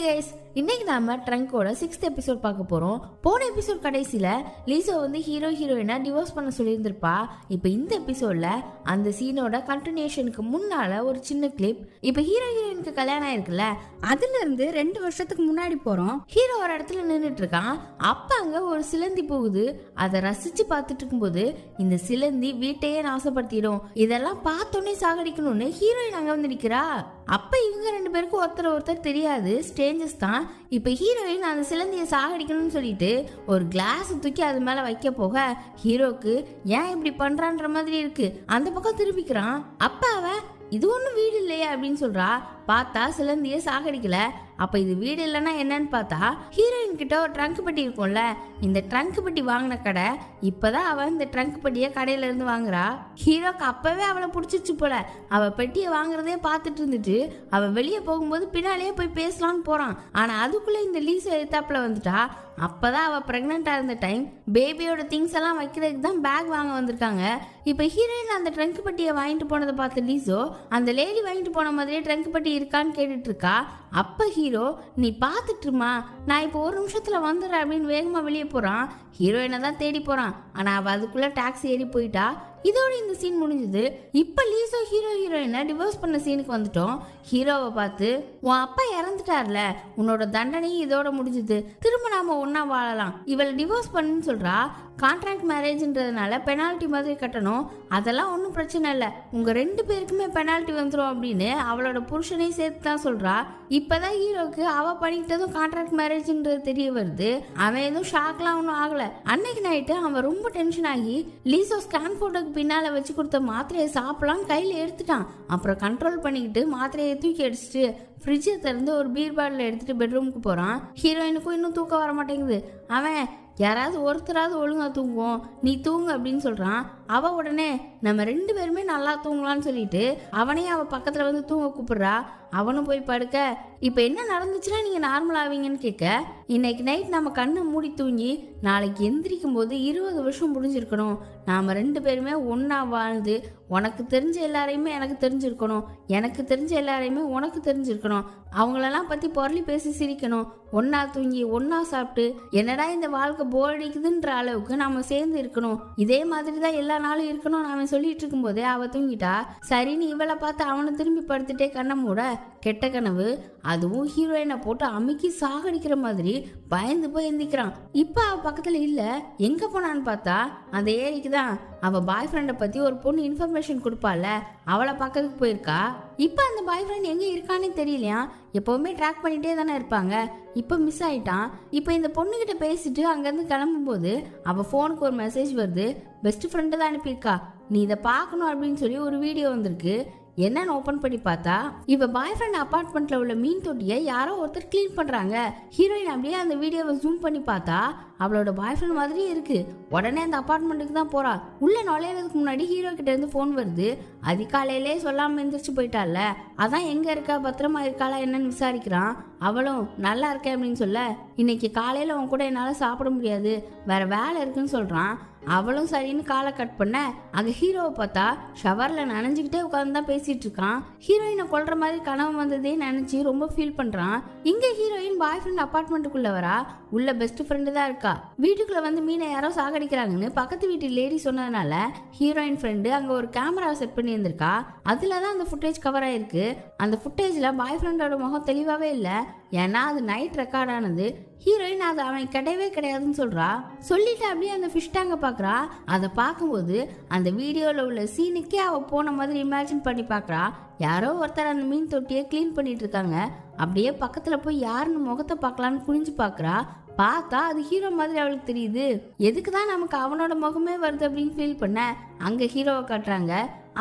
Guys, இன்னைக்கு நாம ட்ரங்கோட 6th episode பார்க்க போறோம். போன எபிசோட் கடைசியில லீசோ வந்து ஹீரோயினா டிவோர்ஸ் பண்ண சொல்லியிருந்திருப்பா. இப்போ இந்த எபிசோட்ல அந்த சீனோட கண்டினியூஷனுக்கு முன்னால ஒரு சின்ன கிளிப். இப்போ ஹீரோயினுக்கு கல்யாணம் ஆயிருக்குல்ல, அதுல இருந்து 2 வருஷத்துக்கு முன்னாடி போறோம். ஹீரோ ஒரு இடத்துல நின்றுட்டு இருக்கான். அப்ப அங்க ஒரு சிலந்தி போகுது. அதை ரசிச்சு பார்த்துட்டு இருக்கும்போது இந்த சிலந்தி வீட்டையே நாசப்படுத்திடும், இதெல்லாம் பார்த்தோன்னே சாகடிக்கணும்னு ஹீரோயின் அங்க வந்து நிக்கிறா. அப்ப இவங்க 2 பேருக்கும் ஒருத்தர் தெரியாது, ஸ்ட்ரேஞ்சர்ஸ் தான். இப்ப ஹீரோயின் அந்த சிலந்தியை சாகடிக்கணும்னு சொல்லிட்டு ஒரு கிளாஸ் தூக்கி அது மேல வைக்க போக ஹீரோக்கு ஏன் இப்படி பண்றான்ற மாதிரி இருக்கு. அந்த பக்கம் திரும்பிக்கிறான். அப்ப அவ இது ஒன்றும் வீடு இல்லையா அப்படின்னு சொல்றா. பார்த்தா சிலந்திய சாகடிக்கல. அப்ப இது வீடு இல்லைன்னா என்னன்னு பார்த்தா ஹீரோயின் கிட்ட ஒரு ட்ரங்க் பெட்டி இருக்கும்ல, இந்த ட்ரங்க் பெட்டி வாங்கின கடை. இப்பதான் அவ இந்த ட்ரங்க் பெட்டியை கடையில இருந்து வாங்குறா. ஹீரோக்கு அப்பவே அவளை பிடிச்சிச்சு போல. அவ பெட்டியை வாங்குறதே பார்த்துட்டு இருந்துட்டு அவ வெளியே போகும்போது பின்னாலேயே போய் பேசலான்னு போறான். ஆனா அதுக்குள்ள இந்த லீசோ எத்தாப்புல வந்துட்டா. அப்பதான் அவ பிரெக்னெண்டா இருந்த டைம். பேபியோட திங்ஸ் எல்லாம் வைக்கிறதுக்கு தான் பேக் வாங்க வந்திருக்காங்க. இப்ப ஹீரோயின் அந்த ட்ரங்க் பெட்டியை வாங்கிட்டு போனதை பார்த்து லீசோ அந்த லேடி வாங்கிட்டு போன மாதிரியே ட்ரங்க் பெட்டி இருக்கான்னு கேட்டுட்டு இருக்கா. அப்ப ஹீரோ நீ பாத்துட்டுமா, நான் இப்போ ஒரு நிமிஷத்துல வந்துடுறேன் அப்படின்னு வேகமா வெளியே போறான். ஹீரோயினை தான் தேடி போறான். ஆனா அவ அதுக்குள்ள டாக்ஸி ஏறி போயிட்டா. இதோட இந்த சீன் முடிஞ்சது. இப்ப லீசோ ஹீரோயினை டிவோர்ஸ் பண்ண சீனுக்கு வந்துட்டோம். ஹீரோவை பார்த்து உன் அப்பா இறந்துட்டார்ல, உன்னோட தண்டனையும் இதோட முடிஞ்சது, திரும்ப நாம ஒன்னா வாழலாம், இவளை டிவோர்ஸ் பண்ணுன்னு சொல்றா. கான்ட்ராக்ட் மேரேஜ்ன்றதுனால பெனால்ட்டி மாதிரி கட்டணும், அதெல்லாம் ஒன்றும் பிரச்சனை இல்லை, உங்க 2 பேருக்குமே பெனால்ட்டி வந்துடும் அப்படின்னு அவளோட புருஷனையும் சேர்த்து தான் சொல்றா. இப்பதான் ஹீரோக்கு அவ பண்ணிக்கிட்டதும் கான்ட்ராக்ட் மேரேஜ்ன்றது தெரிய வருது. அவன் எதுவும் ஷாக்லாம் ஒன்றும் ஆகல. அன்னைக்கு நைட்டு அவன் ரொம்ப டென்ஷன் ஆகி லீசோ ஸ்கேன் போட்டோக்கு பின்னால வச்சு கொடுத்த மாத்திரையை சாப்பிடலாம் கையில எடுத்துட்டான். அப்புறம் கண்ட்ரோல் பண்ணிக்கிட்டு மாத்திரையை தூக்கி அடிச்சுட்டு ஃப்ரிட்ஜை திறந்து ஒரு பீர் பாட்டில் எடுத்துட்டு பெட்ரூமுக்கு போறான். ஹீரோயினுக்கும் இன்னும் தூக்கம் வர மாட்டேங்குது. அவன் யாராவது ஒருத்தராவது ஒழுங்கா தூங்குவோம், நீ தூங்கு அப்படின்னு சொல்றான். அவ உடனே நம்ம 2 பேருமே நல்லா தூங்கலான்னு சொல்லிட்டு அவனையும் அவ பக்கத்துல வந்து தூங்க கூப்பிடுறா. அவனும் போய் படுக்க. இப்ப என்ன நடந்துச்சுன்னா நீங்க நார்மல் ஆவீங்கன்னு கேட்க, இன்னைக்கு நைட் நம்ம கண்ணை மூடி தூங்கி நாளைக்கு எந்திரிக்கும் போது 20 வருஷம் முடிஞ்சிருக்கணும், நாம 2 பேருமே ஒன்னா வாழ்ந்து உனக்கு தெரிஞ்ச எல்லாரையுமே எனக்கு தெரிஞ்சிருக்கணும், எனக்கு தெரிஞ்ச எல்லாரையுமே உனக்கு தெரிஞ்சிருக்கணும், அவங்களெல்லாம் பத்தி பொருளி பேசி சிரிக்கணும், ஒன்னா தூங்கி ஒன்னா சாப்பிட்டு என்னடா இந்த வாழ்க்கை போர் அடிக்குதுன்ற அளவுக்கு நாம சேர்ந்து இருக்கணும், இதே மாதிரி தான் எல்லா நாளும் இருக்கணும் அவன் சொல்லிட்டு இருக்கும் போதே அவ தூங்கிட்டா. சரின்னு இவளை பார்த்து அவனை திரும்பி படுத்துட்டே கண்ணை மூட கெட்ட கனவு. அதுவும் ஹீரோயினை போட்டு அமுக்கி சாகடிக்கிற மாதிரி பயந்து போய் எந்திக்கிறான். இப்ப அவ பக்கத்துல இல்ல, எங்க போனான்னு பார்த்தா அந்த ஏரிக்கு தான். அவ பாய் ஃப்ரெண்டை பத்தி ஒரு பொண்ணு இன்ஃபர்மேஷன் கொடுப்பால, அவளை பார்க்கறதுக்கு போயிருக்கா. இப்ப அந்த பாய் ஃப்ரெண்ட் எங்க இருக்கானே தெரியலையா. எப்பவுமே ட்ராக் பண்ணிட்டே தானே இருப்பாங்க. இப்ப மிஸ் ஆயிட்டான். இப்ப இந்த பொண்ணுகிட்ட பேசிட்டு அங்கிருந்து கிளம்பும் போது அவ போனுக்கு ஒரு மெசேஜ் வருது. பெஸ்ட் ஃப்ரெண்டு தான் அனுப்பியிருக்கா, நீ இதை பார்க்கணும் அப்படின்னு சொல்லி ஒரு வீடியோ வந்திருக்கு. என்னன்னு ஓபன் பண்ணி பார்த்தா இப்ப பாய் ஃப்ரெண்ட் அபார்ட்மெண்ட்ல உள்ள மீன் தொட்டியை யாரோ ஒருத்தர் கிளீன் பண்றாங்க. ஹீரோயின் அப்படியே அந்த வீடியோவை ஜூம் பண்ணி பார்த்தா அவளோட பாய் ஃப்ரெண்ட் மாதிரியே இருக்கு. உடனே அந்த அபார்ட்மெண்ட்டுக்கு தான் போறா. உள்ள நுழையிறதுக்கு முன்னாடி ஹீரோ கிட்ட இருந்து போன் வருது. அதிகாலையிலே சொல்லாம எந்திரிச்சு போயிட்டால, அதான் எங்க இருக்கா, பத்திரமா இருக்காளா என்னன்னு விசாரிக்கிறான். அவளும் நல்லா இருக்கேன் அப்படின்னு சொல்ல, இன்னைக்கு காலையில உன் கூட என்னால சாப்பிட முடியாது, வேற வேலை இருக்குன்னு சொல்றான். அவளும் சரின்னு காலை கட் பண்ண அங்க ஹீரோவை பார்த்தா ஷவர்ல நனைஞ்சுக்கிட்டே உட்கார்ந்து தான் பேசிட்டு இருக்கான். ஹீரோயினை கொல்ற மாதிரி கனவு வந்ததே நினைச்சு ரொம்ப ஃபீல் பண்றான். இங்க ஹீரோயின் பாய் ஃப்ரெண்ட் அபார்ட்மெண்ட்டுக்குள்ள வரா. உள்ள பெஸ்ட் ஃப்ரெண்டு தான் இருக்கா. வீட்டுக்குள்ள வந்து மீனை யாரோ சாகடிக்கிறாங்கன்னு பக்கத்து வீட்டு லேடி சொன்னதுனால ஹீரோயின் ஃப்ரெண்டு அங்க ஒரு கேமரா செட் பண்ணி இருந்திருக்கா. அதுலதான் அந்த ஃபுட்டேஜ் கவர் ஆயிருக்கு. அந்த ஃபுட்டேஜ்ல பாய் ஃப்ரெண்டோட முகம் தெளிவாவே இல்ல, ஏன்னா அது நைட் ரெக்கார்ட் ஆனது. ஹீரோயின் அது அவன் கிடையவே கிடையாதுன்னு சொல்றா. சொல்லிட்டு அப்படியே அந்த ஃபிஷ் டேங்க பாக்குறா. அதை பார்க்கும்போது அந்த வீடியோல உள்ள சீனுக்கே அவ போன மாதிரி இமேஜின் பண்ணி பாக்குறா. யாரோ ஒருத்தர் அந்த மீன் தொட்டியை கிளீன் பண்ணிட்டு இருக்காங்க. அப்படியே பக்கத்துல போய் யாருன்னு முகத்தை பார்க்கலான்னு குனிஞ்சு பாக்குறா. பார்த்தா அது ஹீரோ மாதிரி அவளுக்கு தெரியுது. எதுக்குதான் நமக்கு அவனோட முகமே வருது அப்படின்னு ஃபீல் பண்ண அங்க ஹீரோவை காட்டுறாங்க.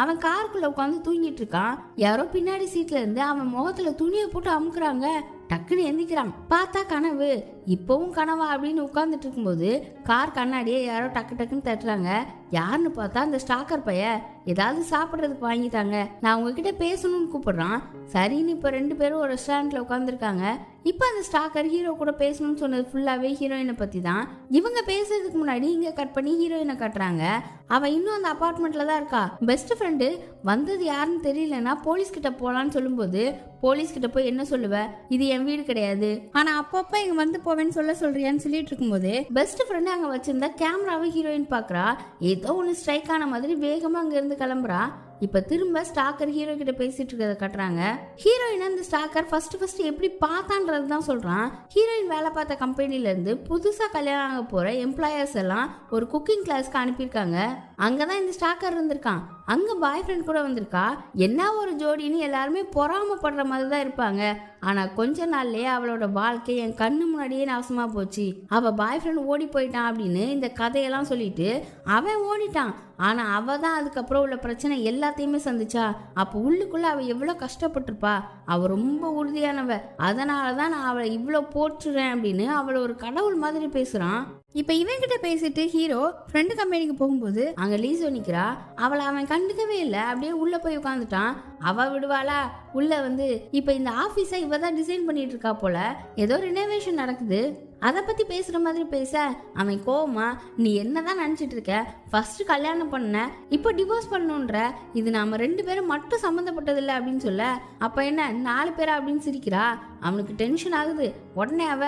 அவன் காருக்குள்ள உட்காந்து தூங்கிட்டு இருக்கான். யாரோ பின்னாடி சீட்ல இருந்து அவன் முகத்துல துணியை போட்டு அமுக்குறாங்க. டக்குன்னு எந்திக்கிறான். பார்த்தா கனவு. இப்பவும் கனவா அப்படின்னு உட்கார்ந்துட்டு இருக்கும்போது கார் கண்ணாடியே யாரோ டக்கு டக்குன்னு தட்டுறாங்க. யாருன்னு பார்த்தா அந்த ஸ்டாக்கர் பைய. ஏதாவது சாப்பிட்றதுக்கு வாங்கிட்டாங்க, நான் உங்ககிட்ட பேசணும்னு கூப்பிடுறான். சரின்னு இப்போ 2 பேரும் ஒரு ரெஸ்டாரண்ட்ல உட்காந்துருக்காங்க. இப்போ அந்த ஸ்டாக்கர் ஹீரோ கூட பேசணும்னு சொன்னது ஃபுல்லாவே ஹீரோயினை பத்தி தான். இவங்க பேசுறதுக்கு முன்னாடி இங்க கட் பண்ணி ஹீரோயினை காட்டுறாங்க. அவ இன்னும் அந்த அபார்ட்மெண்ட்ல தான் இருக்கா. பெஸ்ட் ஃப்ரெண்டு வந்தது யாருன்னு தெரியலன்னா போலீஸ் கிட்ட போலான்னு சொல்லும்போது போலீஸ் கிட்ட போய் என்ன சொல்லுவ, இது என் வீடு கிடையாது, ஆனா அப்பப்ப இங்க வந்து போவேன்னு சொல்றியான்னு சொல்லிட்டு இருக்கும்போது பெஸ்ட் ஃப்ரெண்டு அங்க வச்சிருந்த கேமராவை ஹீரோயின் பாக்குறா. ஏதோ ஒன்று ஸ்ட்ரைக் ஆன மாதிரி வேகமா அங்க இருந்து கிளம்புறா. இப்ப திரும்ப ஸ்டாக்கர் ஹீரோ கிட்ட பேசிட்டு இருக்கிறத காட்டுறாங்க. ஹீரோயின் அந்த ஸ்டாக்கர் ஃபர்ஸ்ட் எப்படி பார்த்தான்றது தான் சொல்றான். ஹீரோயின் வேலை பார்த்த கம்பெனில இருந்து புதுசா கல்யாணம் ஆக போற எம்ப்ளாயர்ஸ் எல்லாம் ஒரு குக்கிங் கிளாஸ்க்கு அனுப்பியிருக்காங்க. அங்கதான் இந்த ஸ்டாக்கர் இருந்திருக்கான். அங்க பாய் ஃப்ரெண்ட் கூட வந்திருக்கா. என்ன ஒரு ஜோடின்னு எல்லாருமே பொறாமப்படுற மாதிரி தான் இருப்பாங்க. ஆனா கொஞ்ச நாள்லயே அவளோட வாழ்க்கை என் கண்ணு முன்னாடியே நாசமா போச்சு. அவ பாய் ஃப்ரெண்ட் ஓடி போயிட்டான் அப்படின்னு இந்த கதையெல்லாம் சொல்லிட்டு அவன் ஓடிட்டான். ஆனா அவ தான் அதுக்கப்புறம் உள்ள பிரச்சனை எல்லாத்தையுமே சந்திச்சா. அப்ப உள்ளுக்குள்ள அவ எவ்வளவு கஷ்டப்பட்டிருப்பா. அவ ரொம்ப உறுதியானவ, அதனாலதான் நான் அவளை இவ்வளவு போற்றுறேன் அப்படின்னு அவளை ஒரு கடவுள் மாதிரி பேசுறான். இப்ப இவன் கிட்ட பேசிட்டு ஹீரோ ஃப்ரெண்டு கம்பெனிக்கு போகும்போது அங்க லீசோ நிக்கிறா. அவளை அவன் கண்டுக்கவே இல்லை. அப்படியே உள்ள போய் உட்காந்துட்டான். அவ விடுவாளா? உள்ள வந்து இப்ப இந்த ஆபீஸை இவ தான் டிசைன் பண்ணிட்டு இருக்கா போல. ஏதோ ரினோவேஷன் நடக்குது, அதை பத்தி பேசுற மாதிரி பேச அவன் கோவமா, நீ என்னதான் நினைச்சிட்டு இருக்க, ஃபர்ஸ்ட் கல்யாணம் பண்ண, இப்போ டிவோர்ஸ் பண்ணணுன்ற, இது நாம 2 பேரும் மட்டும் சம்மந்தப்பட்டது இல்லை அப்படின்னு சொல்ல, அப்ப என்ன 4 பேரா அப்படின்னு சிரிக்கிறா. அவனுக்கு டென்ஷன் ஆகுது. உடனே அவ,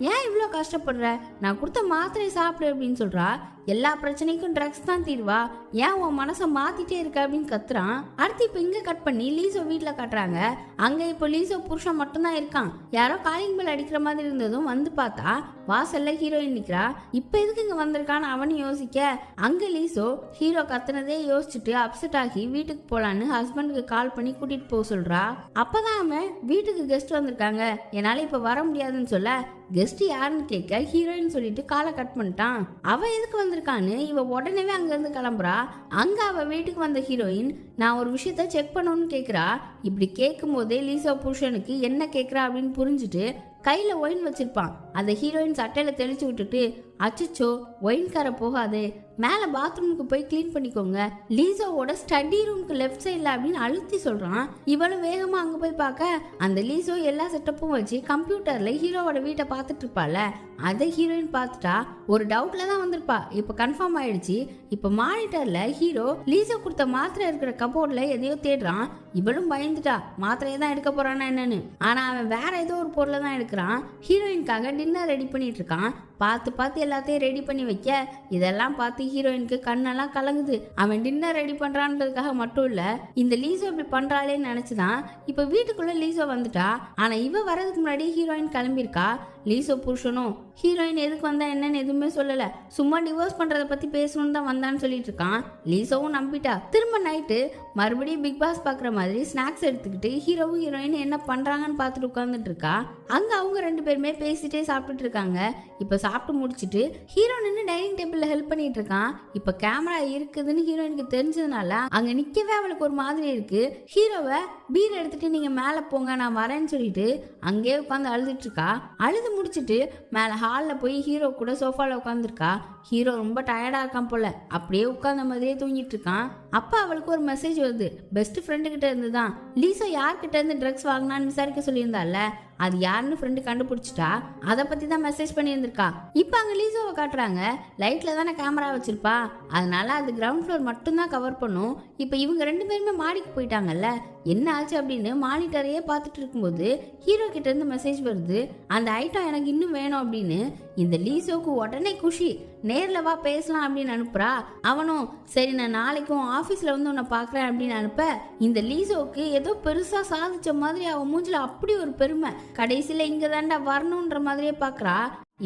ஏன் இவ்வளோ கஷ்டப்படுற, நான் கொடுத்த மாத்திரை சாப்பிடு அப்படின்னு சொல்றா. எல்லா பிரச்சனைக்கும் ட்ரக்ஸ் தான் தீர்வா, ஏன் உன் மனசை மாத்திட்டே இருக்க அப்படின்னு கத்துறான். அடுத்து இப்ப இங்க கட் பண்ணி லீசோ வீட்டுல காட்டுறாங்க. அங்க இப்போ லீசோ புருஷன் மட்டும்தான் இருக்கான். யாரோ காலிங் பெல் அடிக்கிற மாதிரி இருந்ததும் வந்து பார்த்தா வாசல்ல ஹீரோயின் நிக்கிறா. இப்ப எதுக்கு இங்க வந்திருக்கான்னு அவனு யோசிக்க, அங்க லீசோ ஹீரோ கத்துனதே யோசிச்சுட்டு அப்செட் ஆகி வீட்டுக்கு போலான்னு ஹஸ்பண்டுக்கு கால் பண்ணி கூட்டிட்டு போக சொல்றா. அப்பதான் அவன் வீட்டுக்கு கெஸ்ட் வந்திருக்காங்க, என்னால இப்ப வர முடியாதுன்னு சொல்ல, கெஸ்ட் யாருன்னு கேட்க ஹீரோயின் சொல்லிட்டு காலை கட் பண்ணிட்டான். அவ எதுக்கு வந்திருக்கான்னு இவ உடனே அங்க இருந்து கிளம்புறா. அங்க அவ வீட்டுக்கு வந்த ஹீரோயின், நான் ஒரு விஷயத்த செக் பண்ணணும்னு கேக்குறா. இப்படி கேட்கும் போதே லீசா புருஷனுக்கு என்ன கேக்குறா அப்படின்னு புரிஞ்சுட்டு கையில ஒயின் வச்சிருப்பான். அந்த ஹீரோயின் சட்டையில தெளிச்சு விட்டுட்டு, அச்சச்சோ ஒயின் கார போகாது, மேல பாத்ரூமுக்கு போய் கிளீன் பண்ணிக்கோங்க, லீசோவோட ஸ்டடி ரூமுக்கு லெஃப்ட் சைட்ல அப்படின்னு அழுத்தி சொல்றான். இவளும் வேகமா அங்க போய் பார்க்க அந்த லீசோ எல்லா செட்டப்பும் வச்சு கம்ப்யூட்டர்ல ஹீரோவோட வீட்டை பார்த்துட்டு இருப்பால. அதை ஹீரோயின் பார்த்துட்டா. ஒரு டவுட்ல தான் வந்திருப்பா, இப்ப கன்ஃபார்ம் ஆயிடுச்சு. இப்ப மானிட்டர்ல ஹீரோ லீசோ கொடுத்த மாத்திரை இருக்கிற கபோர்ட்ல எதையோ தேடுறான். இவளும் பயந்துட்டா, மாத்திரையை தான் எடுக்க போறானா என்னன்னு. ஆனா அவன் வேற ஏதோ ஒரு பொருளை தான் எடுக்கிறான். ஹீரோயின்காக டின்னர் ரெடி பண்ணிட்டு இருக்கான். பார்த்து எல்லாத்தையும் ரெடி பண்ணி வைக்க, இதெல்லாம் பார்த்து ஹீரோயினுக்கு கண்ணெல்லாம் கலங்குது. அவன் டின்னர் ரெடி பண்றான்றதுக்காக மட்டும் இல்ல, இந்த லீசோ இப்படி பண்றாளேன்னு நினைச்சுதான் இப்ப வீட்டுக்குள்ள லீசோ வந்துட்டா. ஆனா இவ வரதுக்கு முன்னாடி ஹீரோயின் கிளம்பியிருக்கா. லீசோ புருஷனும் ஹீரோயின் எதுக்கு வந்தா என்னன்னு எதுவுமே சொல்லல, சும்மா டிவோர்ஸ் பண்றத பத்தி பேசணும்னு தான் வந்தான்னு சொல்லிட்டு இருக்கான். லீசோவும் நம்பிட்டா. திரும்ப நைட்டு மறுபடியும் பிக் பாஸ் பாக்குற மாதிரி ஸ்நாக்ஸ் எடுத்துக்கிட்டு ஹீரோவும் ஹீரோயின் என்ன பண்றாங்கன்னு பார்த்துட்டு உட்கார்ந்துட்டு இருக்கா. அங்க அவங்க 2 பேருமே பேசிட்டே சாப்பிட்டுட்டு இருக்காங்க. இப்ப சாப்பிட்டு முடிச்சுட்டு ஹீரோ நின்று டைனிங் டேபிள்ல ஹெல்ப் பண்ணிட்டு இருக்கான். இப்ப கேமரா இருக்குதுன்னு ஹீரோயினுக்கு தெரிஞ்சதுனால அங்க நிக்கவே அவளுக்கு ஒரு மாதிரி இருக்கு. ஹீரோவை பீர் எடுத்துட்டு நீங்க மேல போங்க நான் வரேன்னு சொல்லிட்டு அங்கேயே உட்காந்து அழுதுட்டு இருக்கா. அழுது முடிச்சுட்டு மேல ஹால்ல போய் ஹீரோ கூட சோஃபால உட்காந்துருக்கா. ஹீரோ ரொம்ப டயர்டா இருக்கான் போல, அப்படியே உட்கார்ந்த மாதிரியே தூங்கிட்டு இருக்கான். அப்ப அவளுக்கு ஒரு மெசேஜ் வருது, பெஸ்ட் ஃப்ரெண்டு கிட்ட இருந்துதான். லீசோ யார்கிட்ட இருந்து ட்ரக்ஸ் வாங்கினான்னு விசாரிக்க சொல்லியிருந்தால, அது யாருன்னு ஃப்ரெண்டு கண்டுபிடிச்சிட்டா. அதை பத்தி தான் மெசேஜ் பண்ணியிருந்திருக்கா. இப்ப அங்க லீசோவை காட்டுறாங்க. லைட்ல தானே கேமரா வச்சிருப்பா, அதனால அது கிரவுண்ட் ஃப்ளோர் மட்டும் தான் கவர் பண்ணும். இப்ப இவங்க 2 பேருமே மாடிக்கு போயிட்டாங்கல்ல, என்ன ஆச்சு அப்படின்னு மானிட்டரையே பார்த்துட்டு இருக்கும்போது ஹீரோ கிட்ட இருந்து மெசேஜ் வருது, அந்த ஐட்டம் எனக்கு இன்னும் வேணும் அப்படின்னு. இந்த லீசோக்கு உடனே குஷி, நேர்ல வா பேசலாம் அப்படின்னு அனுப்புறா. அவனும் சரி நான் நாளைக்கும் ஆபீஸ்ல வந்து உன்னை பாக்குறேன் அப்படின்னு அனுப்ப, இந்த லீசோக்கு ஏதோ பெருசா சாதிச்ச மாதிரி அவன் மூஞ்சில அப்படி ஒரு பெருமை. கடைசியில இங்க தாண்டா வரணும்ன்ற மாதிரியே பாக்குறா.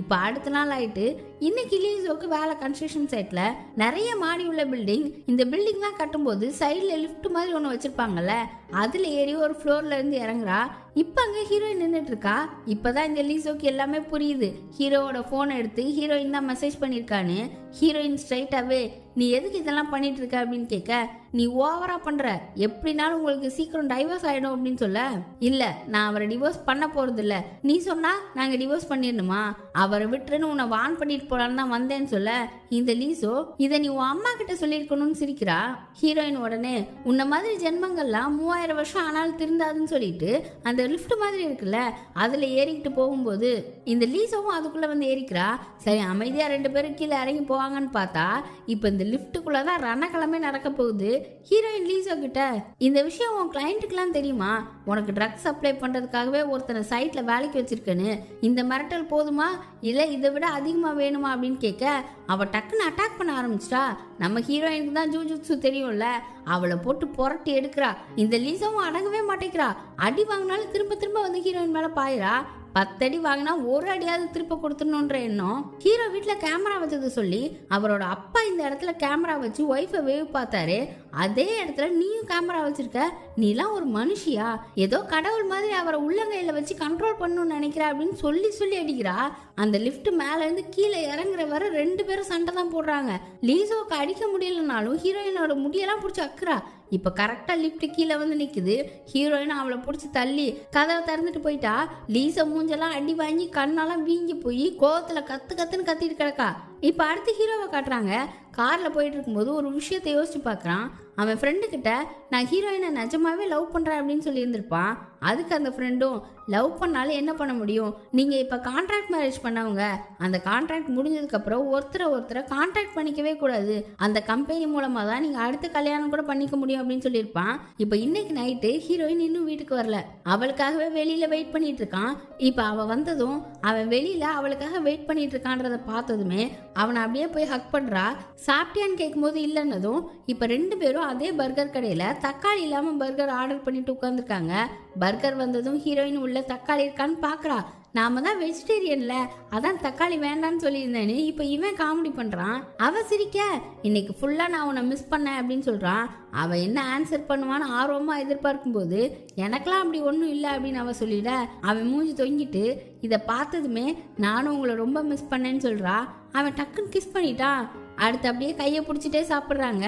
இப்ப அடுத்த நாள் ஆயிட்டு இன்னைக்கு லீசோக்கு வேலை கன்ஸ்ட்ரக்ஷன் சைட்ல நிறைய மாடி உள்ள பில்டிங். இந்த பில்டிங் தான் கட்டும்போது சைட்ல லிஃப்ட் மாதிரி ஒண்ணு வச்சிருப்பாங்கல்ல, அதுல ஏறி ஒரு ஃப்ளோர்ல இருந்து இறங்குறா. இப்ப அங்க ஹீரோயின் நின்றுட்டு இருக்கா. இப்பதான் இந்த லீசோக்கு எல்லாமே புரியுது. ஹீரோவோட போன் எடுத்து ஹீரோயின் தான் மெசேஜ் பண்ணிருக்கான்னு. ஹீரோயின் ஸ்ட்ரைட்டாவே நீ எதுக்கு இதெல்லாம் பண்ணிட்டு இருக்க அப்படின்னு கேட்க, நீ ஓவரா பண்ற, எப்படினாலும் உங்களுக்கு சீக்கிரம் டைவர்ஸ் ஆயிடும் அப்படின்னு சொல்ல, இல்ல நான் அவரை டிவோர்ஸ் பண்ண போறது இல்ல, நீ சொன்னா நாங்க டிவோர்ஸ் பண்ணிடணுமா, அவரை விட்டுருன்னு உன்னை வான் பண்ணிட்டு போலான்னு தான் வந்தேன்னு சொல்ல, இந்த லீசோ இதை நீ உன் அம்மா கிட்ட சொல்லியிருக்கணும்னு சிரிக்கிறா. ஹீரோயின் உடனே உன்ன மாதிரி ஜென்மங்கள்லாம் 3000 வருஷம் ஆனாலும் திருந்தாதுன்னு சொல்லிட்டு அந்த லிஃப்ட் மாதிரி இருக்குல்ல அதுல ஏறிக்கிட்டு போகும்போது இந்த லீசோவும் அதுக்குள்ள வந்து ஏறிக்கிறா. சரி அமைதியா 2 பேரும் கீழே இறங்கி போவாங்கன்னு பார்த்தா இப்ப இந்த லிஃப்ட்டுக்குள்ளதான் ரணக்கிழமை நடக்க போகுது. ஹீரோயின் லீசோ கிட்ட, இந்த விஷயம் உன் கிளைண்ட்டுக்கெல்லாம் தெரியுமா, உனக்கு ட்ரக்ஸ் சப்ளை பண்றதுக்காகவே ஒருத்தனை சைட்ல வேலைக்கு வச்சிருக்கேன்னு, இந்த மிரட்டல் போதுமா இல்ல இதை விட அதிகமா வேணுமா அப்படின்னு கேட்க, அவ டக்குன்னு அட்டாக் பண்ண ஆரம்பிச்சிட்டா. நம்ம ஹீரோயினுக்கு தான் ஜூஜுட்சு தெரியும்ல, அவளை போட்டு புரட்டி எடுக்கிறா. இந்த லீசாவும் அடங்கவே மாட்டேங்கிறா. அடி வாங்கினாலும் திரும்ப திரும்ப வந்து ஹீரோயின் மேல பாயிரா. 10 அடி வாங்கினா ஒரு அடியாவது திருப்ப கொடுத்துடணுன்ற எண்ணம். ஹீரோ வீட்டுல கேமரா வச்சது சொல்லி அவரோட அப்பா இந்த இடத்துல கேமரா வச்சு ஒய்ஃபை வேவ் பார்த்தாரு. அதே இடத்துல நீயும் கேமரா வச்சிருக்க, நீலாம் ஒரு மனுஷியா, ஏதோ கடவுள் மாதிரி அவரை உள்ளங்கையில வச்சு கண்ட்ரோல் பண்ணணும்னு நினைக்கிறா அப்படின்னு சொல்லி சொல்லி அடிக்கிறா. அந்த லிஃப்ட் மேல இருந்து கீழே இறங்குற வரை 2 பேரும் சண்டை தான் போடுறாங்க. லீசோக்கு அடிக்க முடியலனாலும் ஹீரோயினோட முடியெல்லாம் பிடிச்சி அக்குறா. இப்ப கரெக்டா லிப்ட் கீழே வந்து நிக்குது. ஹீரோயின் அவளை பிடிச்சி தள்ளி கதவை திறந்துட்டு போயிட்டா. லீசா மூஞ்செல்லாம் அடி வாங்கி கண்ணெல்லாம் வீங்கி போய் கோவத்துல கத்து கத்துன்னு கத்திட்டு கிடக்கா. இப்ப அடுத்து ஹீரோவை காட்டுறாங்க. கார்ல போயிட்டு இருக்கும்போது ஒரு விஷயத்தை யோசிச்சு பாக்குறான். அவன் ஃப்ரெண்டு கிட்ட நான் ஹீரோயினை நிஜமாவே லவ் பண்றேன் அப்படின்னு சொல்லி இருந்திருப்பான். அதுக்கு அந்த ஃப்ரெண்டும், லவ் பண்ணாலும் என்ன பண்ண முடியும், நீங்க இப்ப கான்ட்ராக்ட் மேரேஜ் பண்ணவங்க, அந்த கான்ட்ராக்ட் முடிஞ்சதுக்கு அப்புறம் ஒருத்தரை கான்ட்ராக்ட் பண்ணிக்கவே கூடாது, அந்த கம்பெனி மூலமா தான் நீங்க அடுத்த கல்யாணம் கூட பண்ணிக்க முடியும் அப்படின்னு சொல்லியிருப்பான். இப்ப இன்னைக்கு நைட்டு ஹீரோயின் இன்னும் வீட்டுக்கு வரல, அவளுக்காகவே வெளியில வெயிட் பண்ணிட்டு இருக்கான். இப்ப அவ வந்ததும் அவன் வெளியில அவளுக்காக வெயிட் பண்ணிட்டு இருக்கான்றத பார்த்ததுமே அவனை அப்படியே போய் ஹக் பண்றா. சாப்பிட்டியான்னு கேட்கும்போது இல்லைன்னதும் இப்ப 2 பேரும் அதே பர்கர் கடையில தக்காளி இல்லாம பர்கர் ஆர்டர் பண்ணிட்டு உட்காந்துருக்காங்க. பர்கர் வந்ததும் ஹீரோயின் உள்ள தக்காளி இருக்கான்னு பாக்குறா. நாம தான் வெஜிடேரியன்ல, அதான் தக்காளி வேண்டான்னு சொல்லியிருந்தேன்னு இப்ப இவன் காமெடி பண்றான். அவ சிரிக்க, இன்னைக்கு ஃபுல்லா நான் உன்னை மிஸ் பண்ணேன் அப்படின்னு சொல்றான். அவ என்ன ஆன்சர் பண்ணுவான்னு ஆர்வமா எதிர்பார்க்கும் போது எனக்கெல்லாம் அப்படி ஒன்றும் இல்லை அப்படின்னு அவ சொல்லிட, அவன் மூஞ்சி தொங்கிட்டு இதை பார்த்ததுமே நானும் உங்களை ரொம்ப மிஸ் பண்ணேன்னு சொல்றா. அவன் டக்குன்னு கிஸ் பண்ணிட்டான். அடுத்து அப்படியே கையை பிடிச்சிட்டே சாப்பிட்றாங்க.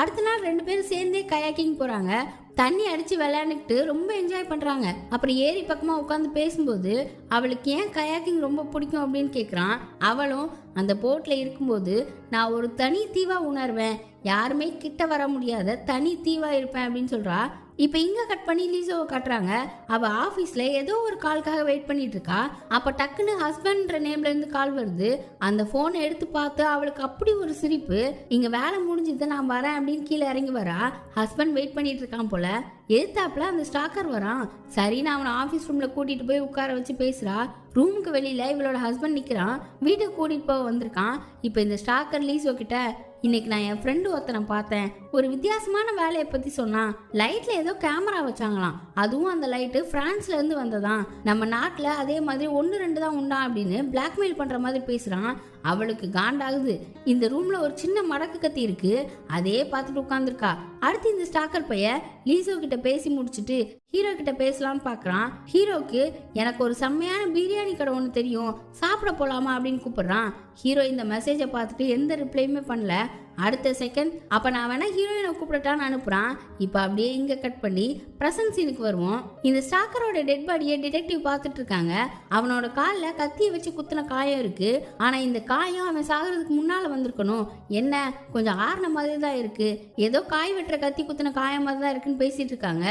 அடுத்த நாள் 2 பேரும் சேர்ந்தே கயாக்கிங் போறாங்க. தண்ணி அடிச்சு விளையாண்டுக்கிட்டு ரொம்ப என்ஜாய் பண்றாங்க. அப்புறம் ஏரி பக்கமா உட்காந்து பேசும்போது அவளுக்கு ஏன் கயாக்கிங் ரொம்ப பிடிக்கும் அப்படின்னு கேக்குறான். அவளும் அந்த போட்ல இருக்கும்போது நான் ஒரு தனி தீவா உணர்வேன், யாருமே கிட்ட வர முடியாத தனி தீவா இருப்பேன் அப்படின்னு சொல்றா. இப்ப இங்க கட் பண்ணி லீசோவை காட்டுறாங்க. அவ ஆபீஸ்ல ஏதோ ஒரு கால்காக வெயிட் பண்ணிட்டு இருக்கா. அப்ப டக்குன்னு ஹஸ்பண்ட்ன்ற நேம்ல இருந்து கால் வருது. அந்த போனை எடுத்து பார்த்து அவளுக்கு அப்படி ஒரு சிரிப்பு. இங்க வேலை முடிஞ்சது, நான் வரேன் அப்படின்னு கீழே இறங்கி வரா. ஹஸ்பண்ட் வெயிட் பண்ணிட்டு இருக்கான் போல. எதிர்த்தாப்புல அந்த ஸ்டாக்கர் வரான். சரி நான் அவனை ஆபீஸ் ரூம்ல கூட்டிட்டு போய் உட்கார வச்சு பேசுறா. ரூமுக்கு வெளியில இவளோட ஹஸ்பண்ட் நிக்கிறான். வீட்டுக்கு கூட்டிட்டு போக வந்திருக்கான். இப்ப இந்த ஸ்டாக்கர் லீசோ கிட்ட, இன்னைக்கு நான் என் ஃப்ரெண்டு ஒருத்தனை பார்த்தேன், ஒரு வித்தியாசமான வேலையை பத்தி சொன்னான். லைட்ல ஏதோ கேமரா வச்சாங்களாம், அதுவும் அந்த லைட்டு பிரான்ஸ்ல இருந்து வந்ததான், நம்ம நாட்டுல அதே மாதிரி 1-2 தான் உண்டா அப்படின்னு பிளாக்மெயில் பண்ற மாதிரி பேசுறான். அவளுக்கு காண்டாகுது. இந்த ரூம்ல ஒரு சின்ன மடக்கு கத்தி இருக்கு, அதே பார்த்துட்டு உட்காந்துருக்கா. அடுத்து இந்த ஸ்டாக்கர் பையன் லீசோ கிட்ட பேசி முடிச்சுட்டு ஹீரோ கிட்ட பேசலாம்னு பாக்குறான். ஹீரோக்கு எனக்கு ஒரு செம்மையான பிரியாணி கடை ஒன்று தெரியும், சாப்பிட போலாமா அப்படின்னு கூப்பிடுறான். ஹீரோ இந்த மெசேஜை பார்த்துட்டு எந்த ரிப்ளையுமே பண்ணல. அடுத்த செகண்ட் அப்ப நான் வேணா ஹீரோயினை கூப்பிடட்டான்னு அனுப்புறான். இப்ப அப்படியே இங்க கட் பண்ணி பிரசன்ட் சீனுக்கு வருவோம். இந்த ஸ்டாக்கரோட டெட் பாடியை டிடெக்டிவ் பார்த்துட்டு இருக்காங்க. அவனோட கால்ல கத்தியை வச்சு குத்துன காயம் இருக்கு. ஆனா இந்த காயம் அவன் சாகிறதுக்கு முன்னால வந்திருக்கணும். என்ன கொஞ்சம் ஆறுன மாதிரி தான் இருக்கு, ஏதோ காய் வெட்டுற கத்தி குத்துன காயம் மாதிரி தான் இருக்குன்னு பேசிட்டு இருக்காங்க.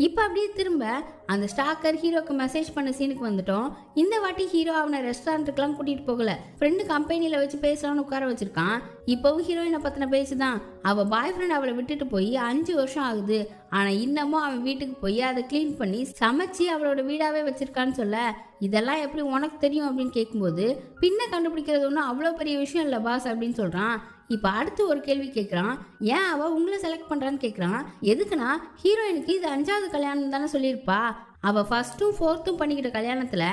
இப்ப அப்படியே திரும்ப அந்த ஸ்டாக்கர் ஹீரோக்கு மெசேஜ் பண்ண சீனுக்கு வந்துட்டோம். இந்த வாட்டி ஹீரோ அவனை ரெஸ்டாரண்ட்டுக்கெல்லாம் கூட்டிட்டு போகல, ஃப்ரெண்டு கம்பெனில வச்சு பேசலாம்னு உட்கார வச்சிருக்கான். இப்பவும் ஹீரோயினை பத்தின பேசுதான். அவ பாய் ஃப்ரெண்ட் அவளை விட்டுட்டு போய் 5 வருஷம் ஆகுது. ஆனா இன்னமும் அவன் வீட்டுக்கு போய் அதை கிளீன் பண்ணி சமைச்சு அவளோட வீடாவே வச்சிருக்கான்னு சொல்ல, இதெல்லாம் எப்படி உனக்கு தெரியும் அப்படின்னு கேட்கும்போது, பின்ன கண்டுபிடிக்கிறது ஒன்றும் அவ்வளோ பெரிய விஷயம் இல்லை பாஸ் அப்படின்னு சொல்றான். இப்ப அடுத்து ஒரு கேள்வி கேட்கறான். ஏன் அவ உங்களை செலக்ட் பண்றான்னு கேட்கறான். எதுக்குன்னா ஹீரோயினுக்கு இது 5வது கல்யாணம் தானே சொல்லியிருப்பா. அவ 1st 4th பண்ணிக்கிட்ட கல்யாணத்துல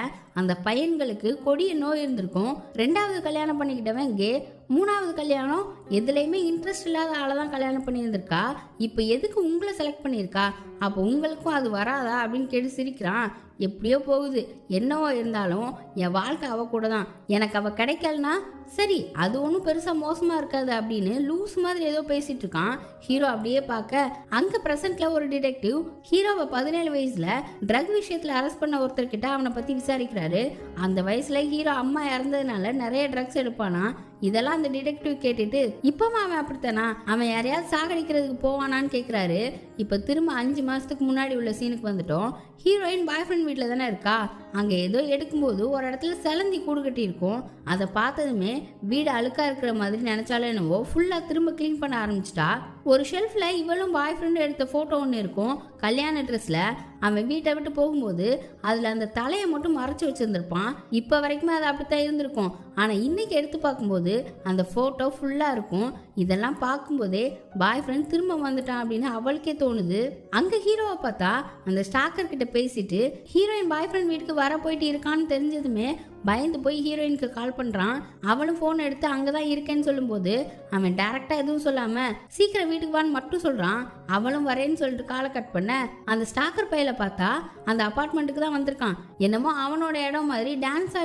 அந்த பையன்களுக்கு கொடிய நோய் இருந்திருக்கும். 2வது கல்யாணம் பண்ணிக்கிட்டவன் கே, 3வது கல்யாணம் எதுலையுமே இன்ட்ரெஸ்ட் இல்லாத ஆளதான் கல்யாணம் பண்ணியிருந்திருக்கா. இப்ப எதுக்கு உங்களை செலக்ட் பண்ணியிருக்கா, அப்போ உங்களுக்கும் அது வராதா அப்படின்னு கேட்டு சிரிக்கிறான். எப்படியோ போகுது, என்னவோ இருந்தாலும் என் வாழ்க்கை அவ கூட தான், எனக்கு அவ கிடைக்கலனா சரி அது ஒன்றும் பெருசா மோசமா இருக்காது அப்படின்னு லூஸ் மாதிரி ஏதோ பேசிட்டு இருக்கான். ஹீரோ அப்படியே பார்க்க அங்க பிரசன்ட்ல ஒரு டிடெக்டிவ் ஹீரோவை 17 வயசுல ட்ரக் விஷயத்துல அரெஸ்ட் பண்ண ஒருத்தர்கிட்ட அவனை பத்தி விசாரிக்கிறாரு. அந்த வயசுல ஹீரோ அம்மா இறந்ததுனால நிறைய ட்ரக்ஸ் எடுப்பானா. இதெல்லாம் அந்த டிடெக்டிவ் கேட்டுட்டு இப்பவும் அவன் அப்படித்தானா, அவன் யாரையாவது சாகடிக்கிறதுக்கு போவானான்னு கேட்குறாரு. இப்போ திரும்ப 5 மாசத்துக்கு முன்னாடி உள்ள சீனுக்கு வந்துட்டோம். ஹீரோயின் பாய் ஃப்ரெண்ட் வீட்டில் தானே இருக்கா. அங்கே ஏதோ எடுக்கும்போது ஒரு இடத்துல சிலந்தி கூடு கட்டி இருக்கும். அதை பார்த்ததுமே வீடு அழுக்கா இருக்கிற மாதிரி நினைச்சாலும் என்னவோ ஃபுல்லாக திரும்ப க்ளீன் பண்ண ஆரம்பிச்சிட்டா. ஒரு ஷெல்ஃபில் இவளும் பாய் ஃப்ரெண்டும் எடுத்த ஃபோட்டோ ஒன்று இருக்கும். கல்யாண ட்ரெஸ்ஸில் அவன் வீட்டை விட்டு போகும்போது அதில் அந்த தலையை மட்டும் மறைச்சி வச்சுருந்துருப்பான். இப்போ வரைக்குமே அது அப்படித்தான் இருந்திருக்கும். ஆனால் இன்னைக்கு எடுத்து பார்க்கும்போது அந்த ஃபோட்டோ ஃபுல்லாக இருக்கும். இதெல்லாம் பார்க்கும்போதே பாய் ஃப்ரெண்ட் திரும்ப வந்துட்டான் அப்படின்னு அவளுக்கே தோணுது. அங்கே ஹீரோவை பார்த்தா அந்த ஸ்டாக்கர் கிட்ட பேசிட்டு ஹீரோயின் பாய் ஃப்ரெண்ட் வீட்டுக்கு வர போயிட்டு இருக்கான்னு தெரிஞ்சதுமே பயந்து போய் ஹீரோயினுக்கு கால் பண்ணுறான். அவளும் ஃபோன் எடுத்து அங்கே தான் இருக்கேன்னு சொல்லும்போது அவன் டேரெக்டாக எதுவும் சொல்லாமல் சீக்கிரம் வீட்டுக்கு வான்னு மட்டும் சொல்கிறான். அவளும் வரேன்னு சொல்லிட்டு காலை கட் பண்ண அந்த ஸ்டாக்கர் பையில பார்த்தா அந்த அப்பார்ட்மெண்ட்டுக்கு தான் வந்திருக்கான். என்னமோ அவனோட இடம் மாதிரி டான்ஸ்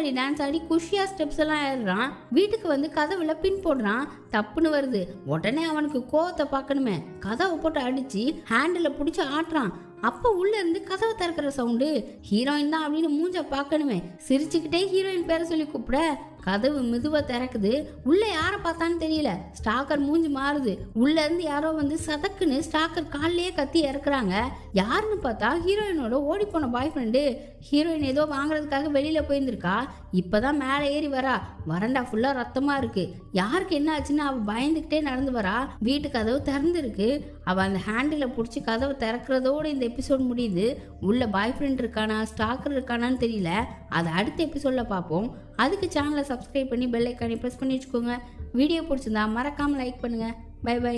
ஆடி குஷியா ஸ்டெப்ஸ் எல்லாம் ஏறுறான். வீட்டுக்கு வந்து கதவுல பின் போடுறான். தப்புன்னு வருது. உடனே அவனுக்கு கோவத்தை பார்க்கணுமே கதவை போட்டு அடிச்சு ஹேண்டில் பிடிச்சி ஆட்டுறான். அப்போ உள்ள இருந்து கதவை திறக்கிற சவுண்டு. ஹீரோயின் தான் அப்படின்னு மூஞ்ச பார்க்கணுமே சிரிச்சுக்கிட்டே ஹீரோயின் பேரை சொல்லி கூப்பிட கதவு மெதுவா திறக்குது. உள்ள யாரை பார்த்தான்னு தெரியல. ஸ்டாக்கர் மூஞ்சி மாறுது. உள்ள இருந்து யாரோ வந்து சதக்குன்னு ஸ்டாக்கர் காலிலேயே கத்தி இறக்குறாங்க. யாருன்னு பார்த்தா ஹீரோயினோட ஓடி போன பாய் ஃப்ரெண்டு. ஹீரோயின் ஏதோ வாங்குறதுக்காக வெளியில போயிருந்திருக்கா. இப்பதான் மேலே ஏறி வரா. வரண்டா ஃபுல்லா ரத்தமா இருக்கு. யாருக்கு என்ன ஆச்சுன்னு அவ பயந்துகிட்டே நடந்து வரா. வீட்டு கதவு திறந்துருக்கு. அவ அந்த ஹேண்டில பிடிச்சி கதவை திறக்கிறதோட இந்த எபிசோட் முடியுது. உள்ள பாய் ஃப்ரெண்ட் இருக்கானா ஸ்டாக்கர் இருக்கானான்னு தெரியல. அதை அடுத்த எபிசோட்ல பார்ப்போம். அதுக்கு சேனலை சப்ஸ்கிரைப் பண்ணி பெல் ஐக்கானை ப்ரெஸ் பண்ணி வச்சுக்கோங்க. வீடியோ பிடிச்சிருந்தா மறக்காமல் லைக் பண்ணுங்கள். Bye by.